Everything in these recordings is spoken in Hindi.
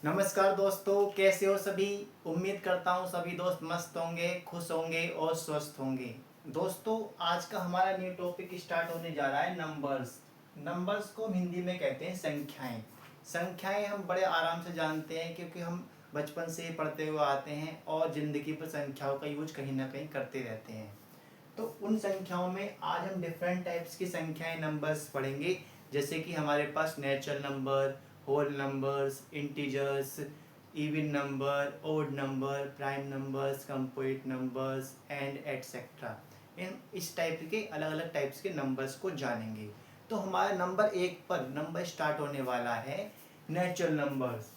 नमस्कार दोस्तों, कैसे हो सभी। उम्मीद करता हूँ सभी दोस्त मस्त होंगे, खुश होंगे और स्वस्थ होंगे। दोस्तों, आज का हमारा न्यू टॉपिक स्टार्ट होने जा रहा है नंबर्स। नंबर्स को हम हिंदी में कहते हैं संख्याएं। संख्याएं हम बड़े आराम से जानते हैं क्योंकि हम बचपन से ही पढ़ते हुए आते हैं और ज़िंदगी पर संख्याओं का यूज कहीं ना कहीं करते रहते हैं। तो उन संख्याओं में आज हम डिफरेंट टाइप्स की संख्याएं नंबर्स पढ़ेंगे। जैसे कि हमारे पास natural number, whole numbers, integers, even number, odd number, prime numbers, composite numbers and etcetera. इन इस टाइप के अलग अलग टाइप्स के नंबर्स को जानेंगे। तो हमारा नंबर एक पर नंबर स्टार्ट होने वाला है नेचुरल नंबर्स।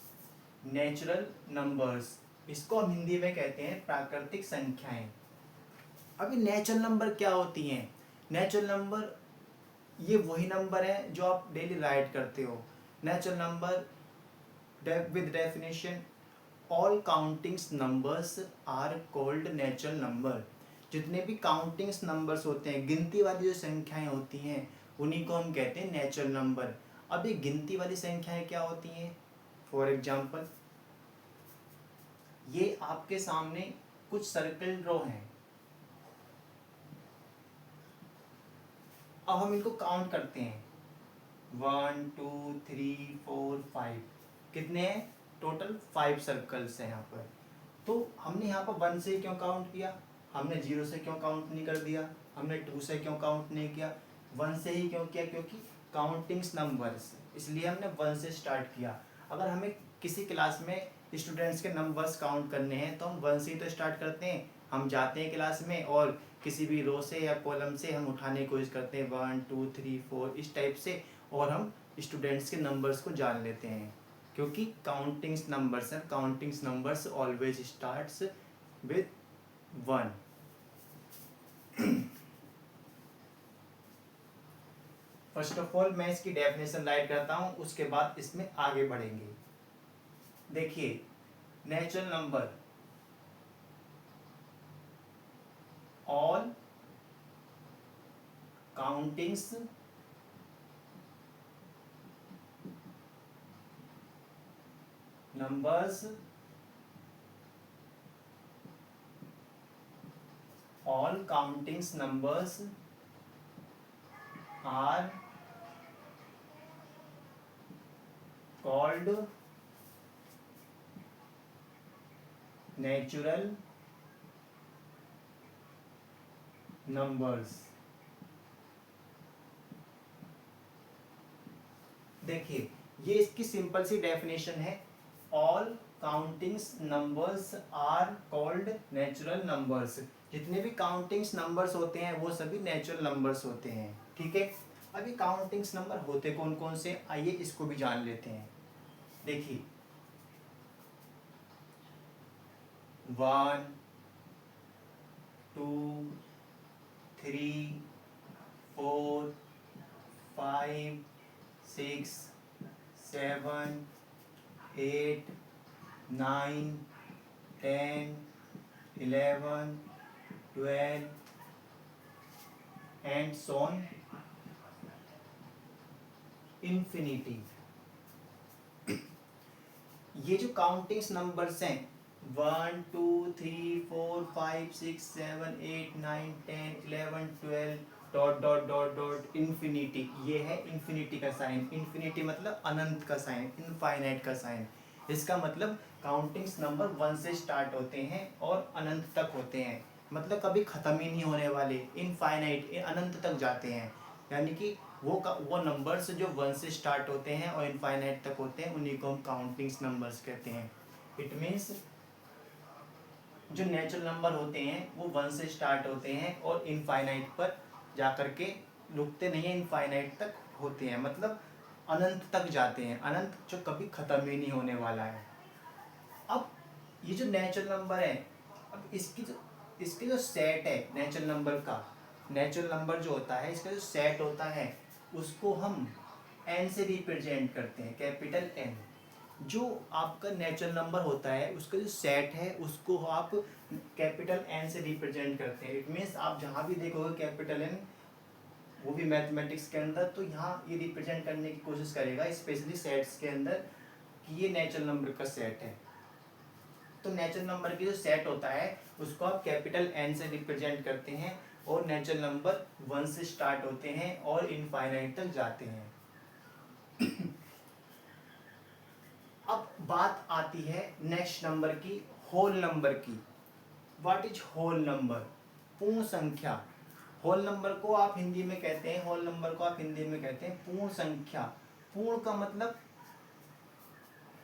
नेचुरल नंबर्स, इसको हम हिंदी में कहते हैं प्राकृतिक संख्याएं। अभी नेचुरल नंबर क्या होती हैं? नेचुरल नंबर ये वही नंबर है जो आप डेली राइट करते हो। Natural number with definition, all countings numbers are called natural number. जितने भी काउंटिंग्स नंबर्स होते हैं, गिनती वाली जो संख्याएं होती हैं, उन्हीं को हम कहते हैं नेचुरल नंबर। अब ये गिनती वाली संख्याएं क्या होती हैं? फॉर एग्जाम्पल, ये आपके सामने कुछ सर्कल ड्रॉ हैं। अब हम इनको काउंट करते हैं। 1 2 3 4 5, कितने हैं टोटल? 5 सर्कल्स हैं यहाँ पर। तो हमने यहाँ पर 1 से क्यों काउंट किया? हमने 0 से क्यों काउंट नहीं कर दिया? हमने 2 से क्यों काउंट नहीं किया? 1 से ही क्यों किया? क्योंकि काउंटिंग्स नंबर्स, इसलिए हमने 1 से स्टार्ट किया। अगर हमें किसी क्लास में स्टूडेंट्स के नंबर्स काउंट करने हैं तो हम 1 से ही तो स्टार्ट करते हैं। हम जाते हैं क्लास में और किसी भी रो से या कॉलम से हम उठाने की कोशिश करते हैं 1 2 3 4 इस टाइप से, और हम स्टूडेंट्स के नंबर्स को जान लेते हैं। क्योंकि काउंटिंग्स नंबर्स हैं, countings numbers always starts with 1। First of all मैं इसकी डेफिनेशन राइट करता हूँ, उसके बाद इसमें आगे बढ़ेंगे। देखिए, natural number, all countings numbers, all countings numbers are called natural numbers। देखिए, ये इसकी सिंपल सी डेफिनेशन है। All countings numbers are called natural numbers. जितने भी काउंटिंग्स नंबर्स होते हैं वो सभी नेचुरल नंबर्स होते हैं। ठीक है, अभी काउंटिंग्स नंबर होते कौन कौन से, आइए इसको भी जान लेते हैं। देखिए, 1 2 3 4 5 6 7 8 9 10 11 12 एंड सो ऑन इन्फिनिटी। ये जो काउंटिंग्स नंबर्स हैं 1 2 3 4 5 6 7 8 9 10 11 12 dot dot dot dot infinity, ये है इन्फिनिटी का साइन। इन्फिनिटी मतलब अनंत का साइन, इनफाइनाइट का साइन। इसका मतलब काउंटिंग्स नंबर 1 से स्टार्ट होते हैं और अनंत तक होते हैं, मतलब कभी ख़त्म ही नहीं होने वाले, इनफाइनाइट अनंत तक जाते हैं। यानी कि वो नंबर्स जो 1 से स्टार्ट होते हैं और इनफाइनाइट तक होते हैं उन्हीं को हम काउंटिंग्स नंबर्स कहते हैं। इट मीन्स जो नेचुरल नंबर होते हैं वो 1 से स्टार्ट होते हैं और इनफाइनाइट पर जा कर के रुकते नहीं हैं, इनफाइनाइट तक होते हैं, मतलब अनंत तक जाते हैं, अनंत जो कभी ख़त्म ही नहीं होने वाला है। अब ये जो नेचुरल नंबर है, अब इसके जो सेट है नेचुरल नंबर का, नेचुरल नंबर जो होता है इसका जो सेट होता है उसको हम एन से रिप्रेजेंट करते हैं, कैपिटल एन। जो आपका नेचुरल नंबर होता है उसका जो सेट है उसको आप कैपिटल एन से रिप्रेजेंट करते हैं। इट मीन्स आप जहाँ भी देखोगे कैपिटल एन, वो भी मैथमेटिक्स के अंदर, तो यहाँ ये रिप्रेजेंट करने की कोशिश करेगा, स्पेशली सेट्स के अंदर कि ये नेचुरल नंबर का सेट है। तो नेचुरल नंबर की जो सेट होता है उसको आप कैपिटल एन से रिप्रेजेंट करते हैं और नेचुरल नंबर 1 से स्टार्ट होते हैं और इनफाइनाइट तक जाते हैं। अब बात आती है नेक्स्ट नंबर की, होल नंबर की। What is whole number? पूर्ण संख्या। होल नंबर को आप हिंदी में कहते हैं, होल नंबर को आप हिंदी में कहते हैं पूर्ण संख्या। पूर्ण का मतलब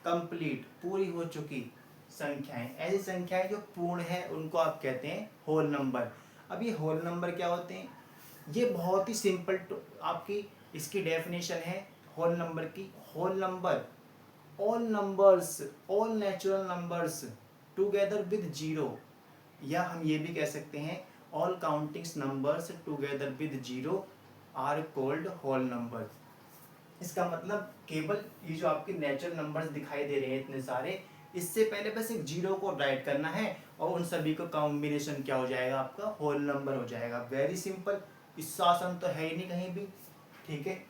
कंप्लीट, पूरी हो चुकी संख्याएं। ऐसी संख्याएं जो पूर्ण है उनको आप कहते हैं होल नंबर। अब ये होल नंबर क्या होते हैं? ये बहुत ही सिंपल आपकी इसकी डेफिनेशन है होल नंबर की। Whole number all numbers, all natural numbers together with zero, या हम ये भी कह सकते हैं all countings numbers together with zero are called whole number. इसका मतलब केवल ये जो आपके नेचुरल नंबर्स दिखाई दे रहे हैं इतने सारे, इससे पहले बस एक जीरो को राइट करना है और उन सभी का कॉम्बिनेशन क्या हो जाएगा? आपका होल नंबर हो जाएगा। वेरी सिंपल, इससे आसान तो है ही नहीं कहीं भी। ठीक है,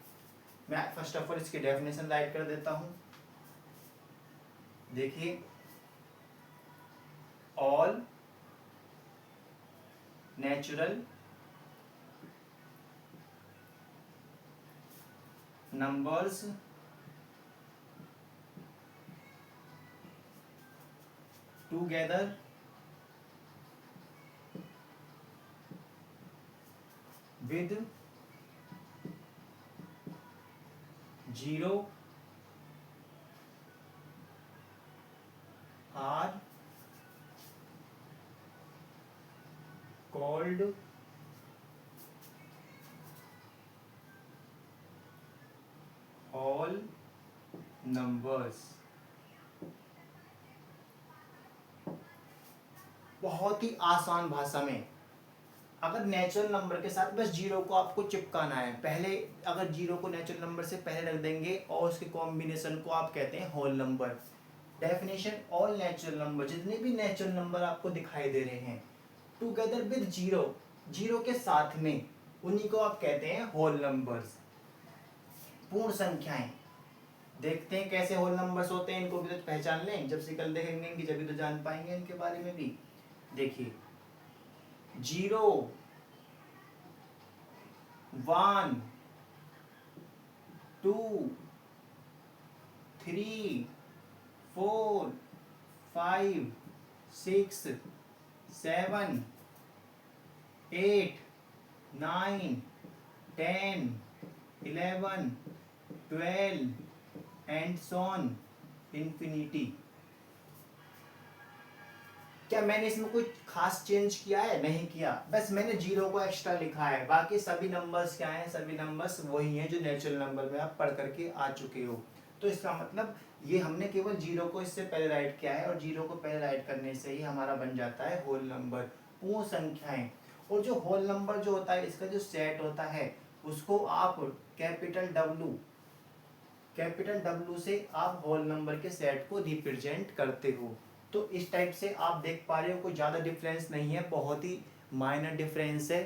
मैं फर्स्ट ऑफ ऑल इसकी डेफिनेशन राइट कर देता हूँ। देखिए, all natural numbers together with zero are called whole numbers. बहुत ही आसान भाषा में, अगर नेचुरल नंबर के साथ बस जीरो को आपको चिपकाना है, पहले अगर जीरो को नेचुरल नंबर से पहले रख देंगे और उसके कॉम्बिनेशन को आप कहते हैं whole number. Definition, all natural number, जितने भी नेचुरल नंबर आपको दिखाई दे रहे हैं टुगेदर विद जीरो, जीरो के साथ में, उन्हीं को आप कहते हैं होल नंबर्स, पूर्ण संख्याएं। देखते हैं कैसे होल नंबर्स होते हैं, इनको भी तो पहचान लें। जब सिकल देखेंगे इनकी जब भी तो जान पाएंगे इनके बारे में भी। देखिए, zero, 1 2 3 4 5 6 7 8 9 10 11 12 and so on infinity. क्या मैंने इसमें कोई खास चेंज किया है? नहीं किया, बस मैंने जीरो को एक्स्ट्रा लिखा है। बाकी सभी नंबर्स क्या हैं? सभी नंबर्स वही हैं जो नेचुरल नंबर में आप पढ़ करके आ चुके हो। तो इसका मतलब ये हमने केवल जीरो को इससे पहले राइट किया है और जीरो को पहले राइट करने से ही हमारा बन जाता है होल नंबर, पूर्ण संख्याएं। और जो होल नंबर जो होता है, इसका जो सेट होता है उसको आप कैपिटल डब्लू से आप होल नंबर के सेट को रिप्रेजेंट करते हो। तो इस टाइप से आप देख पा रहे हो कोई ज़्यादा डिफरेंस नहीं है, बहुत ही माइनर डिफरेंस है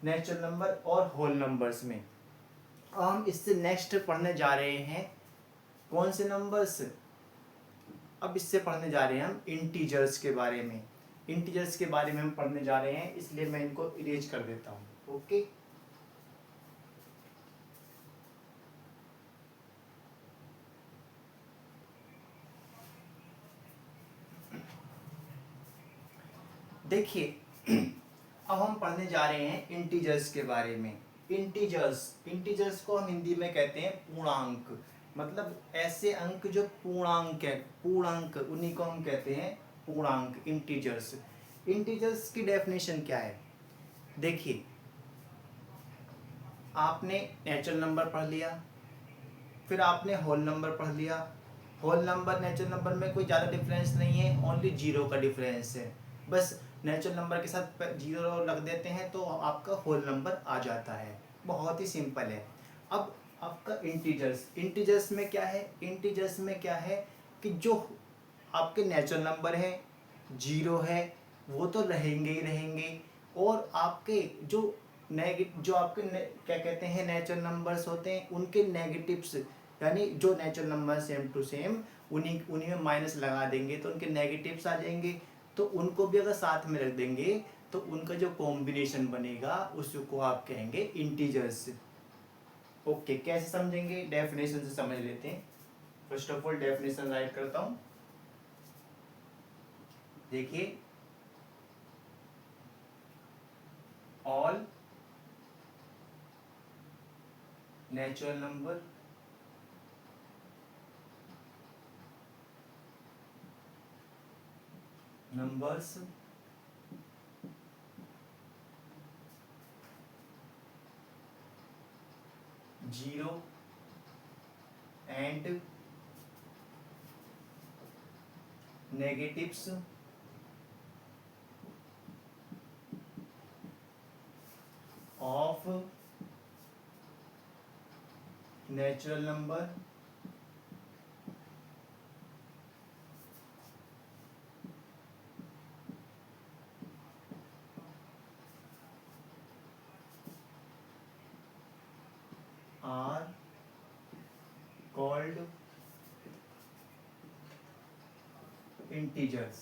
नेचुरल नंबर और होल नंबर्स में। हम इससे नेक्स्ट पढ़ने जा रहे हैं कौन से नंबर्स? अब इससे पढ़ने जा रहे हैं हम इंटीजर्स के बारे में। इंटीजर्स के बारे में हम पढ़ने जा रहे हैं, इसलिए मैं इनको इरेज कर देता हूँ। ओके, देखिए अब हम पढ़ने जा रहे हैं इंटीजर्स के बारे में। इंटीजर्स को हम हिंदी में कहते हैं पूर्णांक, मतलब ऐसे अंक जो पूर्णांक है, पूर्णांक, उन्हीं को हम कहते हैं पूर्णांक, इंटीजर्स। इंटीजर्स की डेफिनेशन क्या है? देखिए, आपने नेचुरल नंबर पढ़ लिया, फिर आपने होल नंबर पढ़ लिया। होल नंबर नेचुरल नंबर में कोई ज़्यादा डिफरेंस नहीं है, ओनली जीरो का डिफरेंस है। बस नेचुरल नंबर के साथ जीरो रख देते हैं तो आपका होल नंबर आ जाता है। बहुत ही सिंपल है। अब आपका इंटीजर्स में क्या है? इंटीजर्स में क्या है कि जो आपके नेचुरल नंबर है, जीरो है, वो तो रहेंगे ही रहेंगे। और आपके जो आपके क्या कहते हैं नेचुरल नंबर्स होते हैं, उनके नेगेटिव्स यानी जो natural number same to same उन्हीं उन्हीं में माइनस लगा देंगे तो उनके नेगेटिव्स आ जाएंगे, तो उनको भी अगर साथ में रख देंगे तो उनका जो कॉम्बिनेशन बनेगा उसको आप कहेंगे इंटीजर्स। ओके, कैसे समझेंगे, डेफिनेशन से समझ लेते हैं। First of all definition right करता हूं। देखिए, all natural number numbers zero and negatives of natural number are called integers।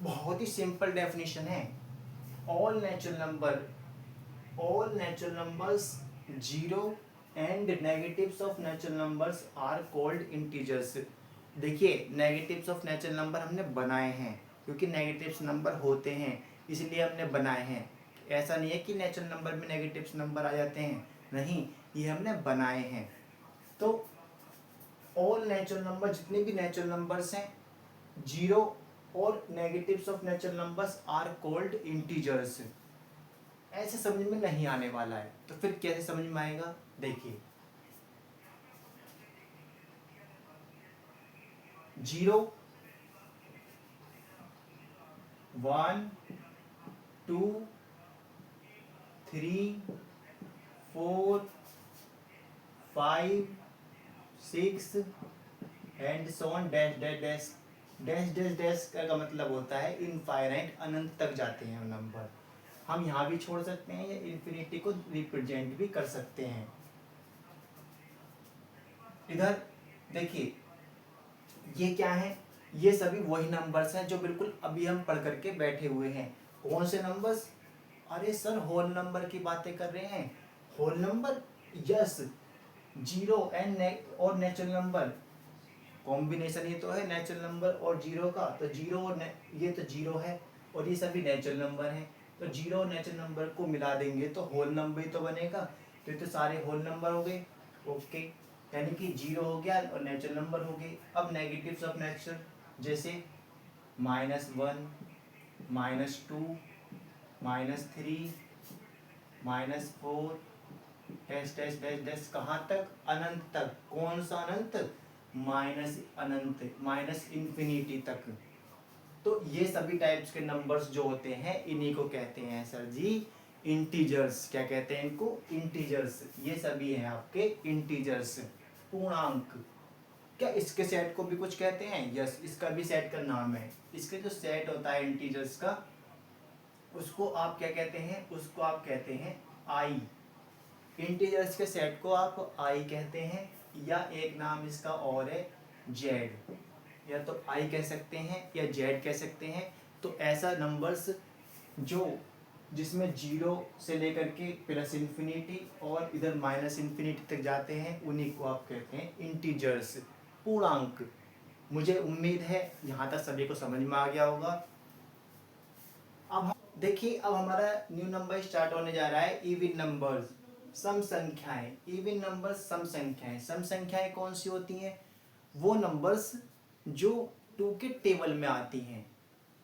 बहुत ही सिंपल डेफिनेशन है। All natural numbers zero and negatives of natural numbers are called integers. देखिए, नेगेटिव्स ऑफ नेचुरल नंबर हमने बनाए हैं क्योंकि नेगेटिव्स नंबर होते हैं इसलिए हमने बनाए हैं। ऐसा नहीं है कि नेचुरल नंबर में नेगेटिव्स नंबर आ जाते हैं, नहीं, ये हमने बनाए हैं। तो ऑल नेचुरल नंबर, जितने भी नेचुरल नंबर्स हैं, जीरो और negatives of natural numbers are called integers. ऐसे समझ में नहीं आने वाला है तो फिर कैसे समझ में आएगा, देखिए, zero, 1 2 3 4 5 6 and so on dash dash dash dash dash dash का मतलब होता है इनफाइनाइट, अनंत तक जाते हैं नंबर। हम यहाँ भी छोड़ सकते हैं या इन्फिनिटी को रिप्रेजेंट भी कर सकते हैं। इधर देखिए, ये क्या है, ये सभी वही नंबर्स हैं जो बिल्कुल अभी हम पढ़ करके बैठे हुए हैं। कौन से नंबर्स, अरे सर होल नंबर की बातें कर रहे हैं। Whole number, yes, zero and और नेचुरल नंबर कॉम्बिनेशन ही तो है नेचुरल नंबर और जीरो का। तो जीरो और ये तो जीरो है और ये सभी नेचुरल नंबर हैं, तो जीरो और नेचुरल नंबर को मिला देंगे तो होल नंबर ही तो बनेगा। तो ये तो सारे होल नंबर हो गए। ओके, यानी कि जीरो हो गया और नेचुरल नंबर हो गए। अब नेगेटिव्स ऑफ नेचुरल, जैसे -1 -2 -3 -4 डैश डैश डैश डैश, कहाँ तक, अनंत तक। कौन सा अनंत, माइनस अनंत, माइनस इन्फिनिटी तक। तो ये सभी टाइप्स के नंबर्स जो होते हैं इन्हीं को कहते हैं सर जी इंटीजर्स। क्या कहते हैं इनको, इंटीजर्स। ये सभी हैं आपके इंटीजर्स, पूर्णांक। क्या इसके सेट को भी कुछ कहते हैं, यस, इसका भी सेट का नाम है। इसके जो सेट होता है इंटीजर्स का, उसको आप क्या कहते हैं, उसको आप कहते हैं आई। इंटीजर्स के सेट को आप आई कहते हैं, या एक नाम इसका और है जेड, या तो आई कह सकते हैं या जेड कह सकते हैं। तो ऐसा नंबर्स जो जिसमें जीरो से लेकर के प्लस इन्फिनिटी और इधर माइनस इन्फिनिटी तक जाते हैं उन्हीं को आप कहते हैं इंटीजर्स, पूर्णांक। मुझे उम्मीद है यहाँ तक सभी को समझ में आ गया होगा। अब देखिए, अब हमारा न्यू नंबर स्टार्ट होने जा रहा है, इवन नंबर्स, सम संख्याएं। इवन नंबर, सम संख्याएं। सम संख्याएं कौन सी होती हैं, वो नंबर्स जो टू के टेबल में आती हैं।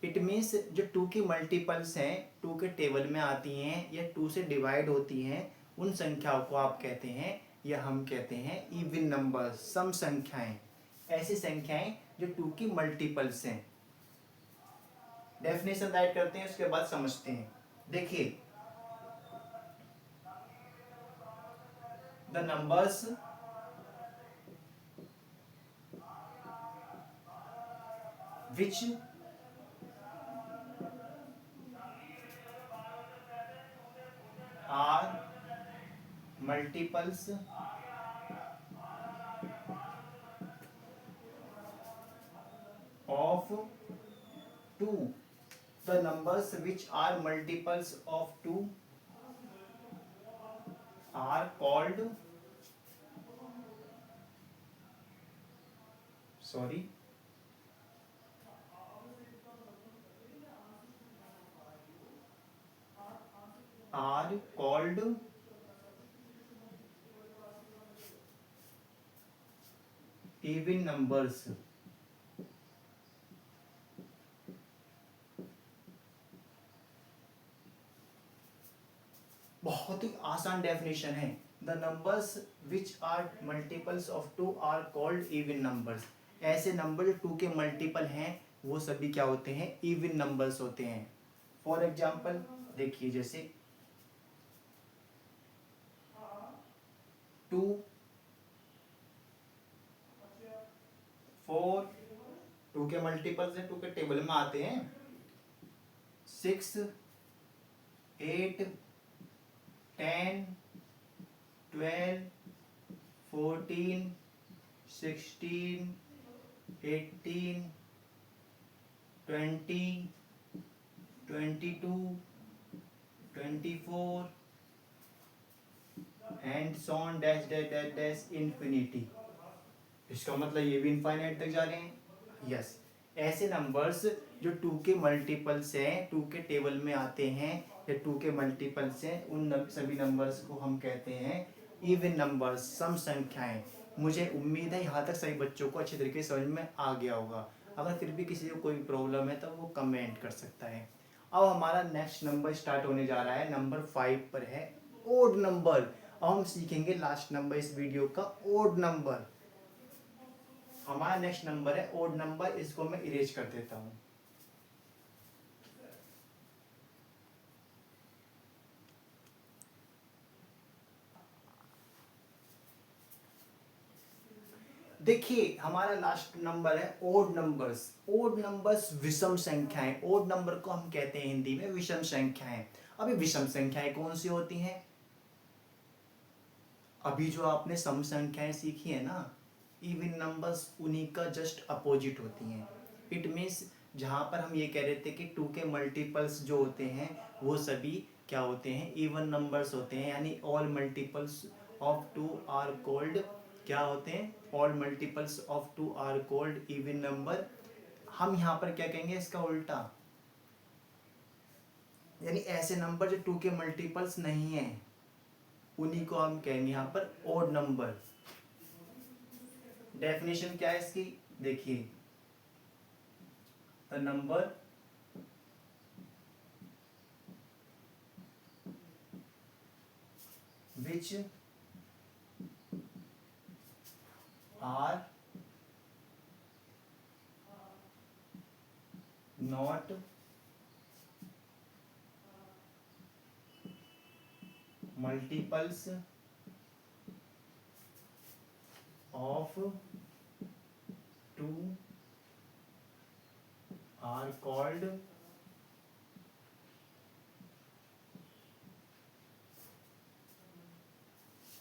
इट मीन्स जो टू की मल्टीपल्स हैं, टू के टेबल में आती हैं या टू से डिवाइड होती हैं, उन संख्याओं को आप कहते हैं या हम कहते हैं इवन नंबर्स, सम संख्याएं। ऐसी संख्याएं जो टू की मल्टीपल्स हैं। डेफिनेशन राइट करते हैं, उसके बाद समझते हैं। देखिए, the numbers which multiples of 2. The numbers which are multiples of 2 are called, sorry, are called even numbers. बहुत ही आसान डेफिनेशन है। The numbers which are multiples of 2 are called even numbers. ऐसे नंबर जो 2 के मल्टीपल हैं वो सभी क्या होते हैं, इवन नंबर्स होते हैं। फॉर एग्जाम्पल देखिए, जैसे 2, 4, 2 के मल्टीपल्स हैं, 2 के टेबल में आते हैं। 6, 8, 10, 12, 14, 16, 18, 20, 22, 24 and so on dash dash dash dash infinity. इसका मतलब ये भी इनफाइनाइट तक जा रहे हैं। यस, ऐसे नंबर्स जो 2 के मल्टीपल्स हैं, 2 के टेबल में आते हैं या 2 के मल्टीपल्स हैं, उन सभी नंबर्स को हम कहते हैं इवन नंबर्स, सम संख्याएं। मुझे उम्मीद है यहाँ तक सभी बच्चों को अच्छे तरीके से समझ में आ गया होगा। अगर फिर भी किसी को कोई प्रॉब्लम है तो वो कमेंट कर सकता है। अब हमारा नेक्स्ट नंबर स्टार्ट होने जा रहा है, नंबर 5 पर है ओड नंबर। अब हम सीखेंगे लास्ट नंबर इस वीडियो का, ओड नंबर। हमारा नेक्स्ट नंबर है ओड नंबर, इसको मैं इरेज कर देता हूं। देखिए हमारा लास्ट नंबर है ओड नंबर्स। ओड नंबर्स विषम संख्याएं, ओड नंबर को हम कहते हैं हिंदी में विषम संख्याएं। अभी विषम संख्याएं कौन सी होती हैं? अभी जो आपने सम संख्याएं सीखी है ना, इवन नंबर्स उन्हीं का जस्ट अपोजिट होती हैं। इट मीन्स जहाँ पर हम ये कह रहे थे कि 2 के मल्टीपल्स जो होते हैं वो सभी क्या होते हैं, इवन नंबर्स होते हैं। यानी all multiples of 2 are called क्या होते हैं, all multiples of 2 are called even number. हम यहाँ पर क्या कहेंगे, इसका उल्टा, यानी ऐसे नंबर जो 2 के मल्टीपल्स नहीं है उन्हीं को हम कहेंगे यहाँ पर ओड नंबर। डेफिनेशन क्या है इसकी, देखिए, the number which are not multiples of 2 are called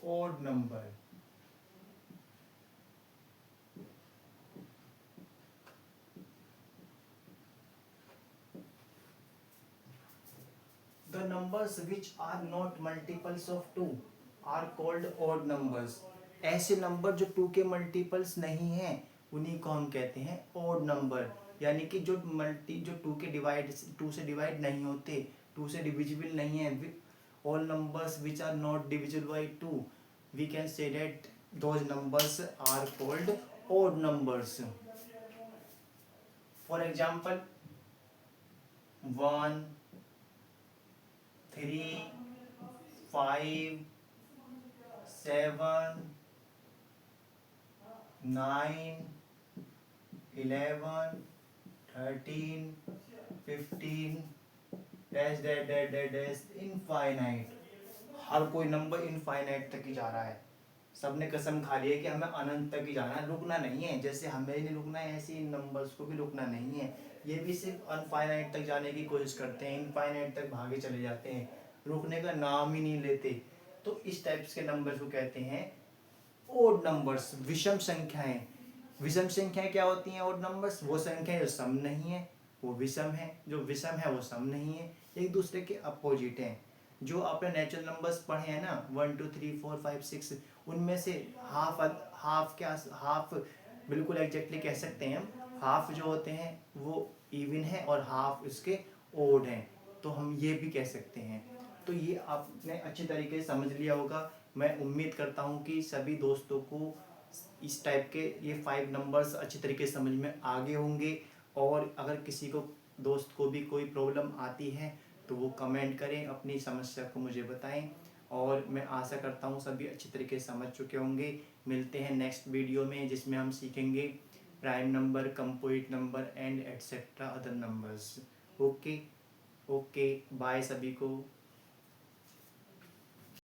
odd number। The numbers which are not multiples of 2 are called odd numbers। ऐसे नंबर जो 2 के मल्टीपल्स नहीं हैं उन्हीं को हम कहते हैं ओड नंबर। यानी कि जो 2 के डिवाइड 2 से डिवाइड नहीं होते, 2 से डिविजिबल नहीं है, all numbers which are not divisible by 2, we can say that those numbers are called odd numbers. For example 1, 3, 5, 7, 9, 11, 13, 15 dash dash dash dash dash infinite. हर कोई नंबर इनफाइनाइट तक ही जा रहा है। सबने कसम खा ली है कि हमें अनंत तक ही जाना है, रुकना नहीं है। जैसे हमें नहीं रुकना है ऐसे इन नंबर्स को भी रुकना नहीं है। ये भी सिर्फ अनफाइनाइट तक जाने की कोशिश करते हैं, इनफाइनाइट तक भागे चले जाते हैं, रुकने का नाम ही नहीं लेते। तो इस टाइप्स के नंबर्स को कहते हैं ओड नंबर्स, विषम संख्याएं। विषम संख्याएं क्या होती हैं? ओड नंबर्स वो संख्याएं जो सम नहीं है वो विषम है, जो विषम है वो सम नहीं है, एक दूसरे के अपोजिट हैं। जो आपने नेचुरल नंबर्स पढ़े हैं ना 1 2 3 4 5 6, उनमें से हाफ हाफ क्या हाफ बिल्कुल एग्जैक्टली कह सकते हैं हम, हाफ जो होते हैं वो इवन है और हाफ उसके ओड हैं, तो हम ये भी कह सकते हैं। तो ये आपने अच्छी तरीके से समझ लिया होगा। मैं उम्मीद करता हूँ कि सभी दोस्तों को इस टाइप के ये 5 नंबर्स अच्छी तरीके से समझ में आ गए होंगे। और अगर किसी को दोस्त को भी कोई प्रॉब्लम आती है तो वो कमेंट करें, अपनी समस्या को मुझे बताएं। और मैं आशा करता हूँ सभी अच्छी तरीके से समझ चुके होंगे। मिलते हैं नेक्स्ट वीडियो में जिसमें हम सीखेंगे prime number, composite number and etcetera other numbers. Okay, okay, bye सभी को।